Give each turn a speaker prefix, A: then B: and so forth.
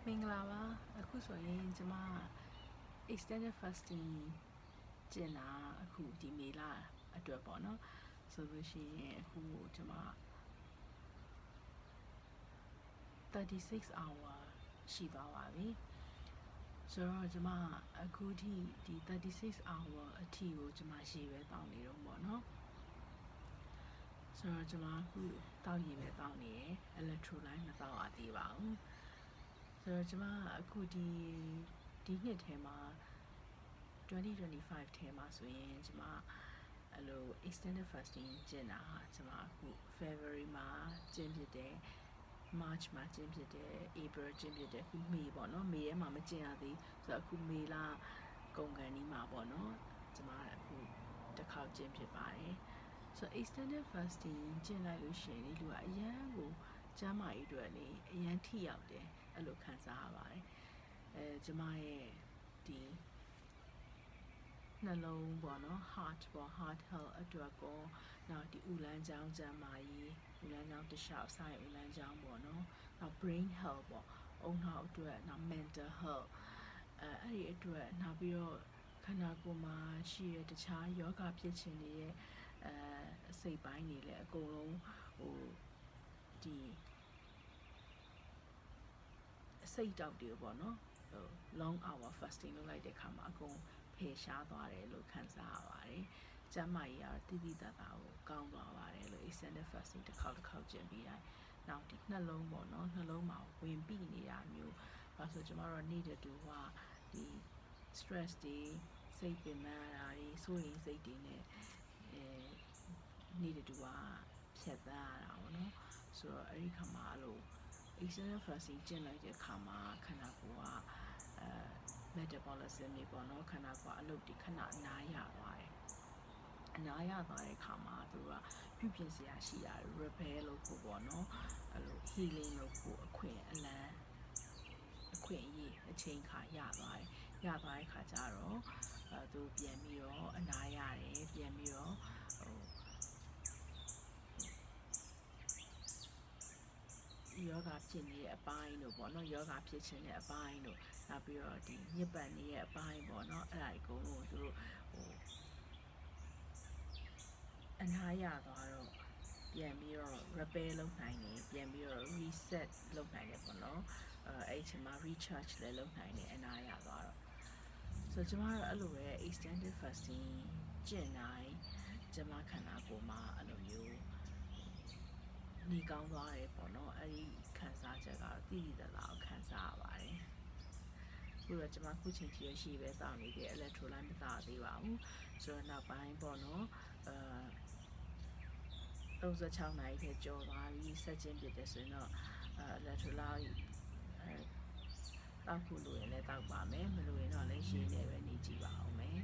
A: မင်္ဂလာပါအခုဆိုရင်ကျွန်မ extended fasting ကျင့်တာအခုဒီမေလအတွက်ပေါ့နော်ဆိုလို့ရှိရင်အခုကျွန်မ36 hour ရှိသွားပါပြီဆိုတော့ကျွန်မအခုထိဒီ36 hour အထိကိုကျွန်မရေပဲတောင်းနေတော့ပေါ့နော်ဆိုတော့ကျွန်မအခုတောက်ရေပဲတောင်းနေရယ် electrolyte မတောက်ရသေးပါဘူးဆိုတော့ကျွန်မအခုဒီနှစ်ထဲမှာ2025ထဲမှာဆိုရင်ကျွန်မအဲ့လို extended fasting ကျင့်တာကျွန်မအခု February မှာကျင့်ဖြစ်တယ် March မှာကျင့်ဖြစ်တယ် April ကျင့်ဖြစ်တယ်အခု May ပေါ့နော် May ထဲမှာမကျင့်ရသေးဆိုတော့အခု May လကုန်ကန်ဒီမှာပေါ့နော်ကျွန်မအခုတစ်ခေါက်ကျင့်ဖြစ်ပါတယ်ဆိုတော့ extended fasting ကျင့်လိုက်လို့ရှိရင်ဒီလူကအရန်ကိုကျန်းမာရေးအတွက်လေအရန်ထိရောက်တယ်အဲ့လိုခံစားရပါတယ်ကျွန်မရဲ့ဒီနှလုံးပေါ့နော် heart health အတွက်ကိုနောက်ဒီဥလန်းချောင်းကျန်းမာရေးဥလန်းချောင်းတခြားအဆိုင်ဥလန်းချောင်းပေါ့နော်နောက် brain health ပေါ့အုံနောက်အတွက်နောက် mental health အဲ့ဒီအတွက်နောက်ပြီးတော့ခန္ဓာကိုယ်မှာရှိတဲ့တခြားယောဂဖြစ်ခြင်းတွေရဲ့အစိတ်ပိုင်းတွေလည်းအကုန်လုံးဟိုဒီအစိတ်တောက်တွေပေါ့နော်long hour fasting လုပ်လိုက်တဲ့အခါမှာအကုန်ဖယ်ရှားသွားတယ်လို့ခံစားရပါတယ်။ကျန်းမာရေးကတော့တိတိတတ်တာကိုကောင်းသွားပါတယ်လို့ extended fasting တစ်ခေါက်ကျင့်ပြီးတိုင်းနောက်ဒီနှလုံးပေါ့နော်နှလုံးမှာဝင်ပိနေတာမျိုးဘာလို့ဆိုကျွန်တော်တို့နေတဲ့တူကဒီ stress တွေစိတ်ပင်ပန်းတာတွေစိုးရိမ်စိတ်တွေနဲ့နေတဲ့တူကဖြတ်သန်းရတာပေါ့နော်ဆိုတော့အဲ့ဒီခါမှာအဲ့လိုextended fasting ကျင့်လိုက်တဲ့အခါမှာခန္ဓာကိုယ်ကmetabolism တွေပေါ့နော်ခန္ဓာကိုယ်အလုပ်တွေခဏအနားရသွားတယ်အနားရသွားတဲ့အခါမှာသူကပြုပြင်စရာရှိတာ repair လုပ်ဖို့ပေါ့နော်အဲ့လို healing လုပ်ဖို့အခွင့်အရေးအချိန်ခါရသွားတယ်ရသွားတဲ့ခါကျတော့သူပြန်ပြီးတော့အနားရတယ်ပြန်ပြီးတော့ယောဂဖြစ်နေတဲ့အပိုင်းတို့ပေါ့နော်ယောဂဖြစ်ခြင်းတဲ့အပိုင်းတို့နောက်ပြီးတော့ဒီညစ်ပတ်နေတဲ့အပိုင်းပေါ့နော်အဲ့ဒါအကုန်လုံးသူတို့အနားရသွားတော့ပြန်ပြီးတော့ repair လုပ်နိုင်တယ်ပြန်ပြီးတော့ reset လုပ်နိုင်တယ်ပေါ့နော်အဲ့ချိန်မှာ recharge လည်းလုပ်နိုင်တယ်အနားရသွားတော့ဆိုတော့ကျွန်မတို့အဲ့လိုပဲ extended fasting ကျင့်နိုင်ကျွန်မခန္ဓာကိုယ်မှာအဲ့လိုမျိုးနေကောင်းသွားတယ်ပေါ့နော်အဲ့ဒီခံစားချက်ကတော့တိတိတသားကိုခံစားရပါတယ်ခုတော့ကျွန်မခုချိန်ထိရရှိပဲတောင်းနေတယ် electrolyte မတောင်းသေးပါဘူးဆိုတော့နောက်ပိုင်းပေါ့နော်36နာရီထဲကျော်သွားပြီဆက်ချင်းပြတယ်ဆိုရင်တော့electrolyte တောက်ဖို့လိုရင်လည်းတောက်ပါမယ်မလိုရင်တော့လည်းရေနဲ့ပဲနေကြည့်ပါအောင်မယ်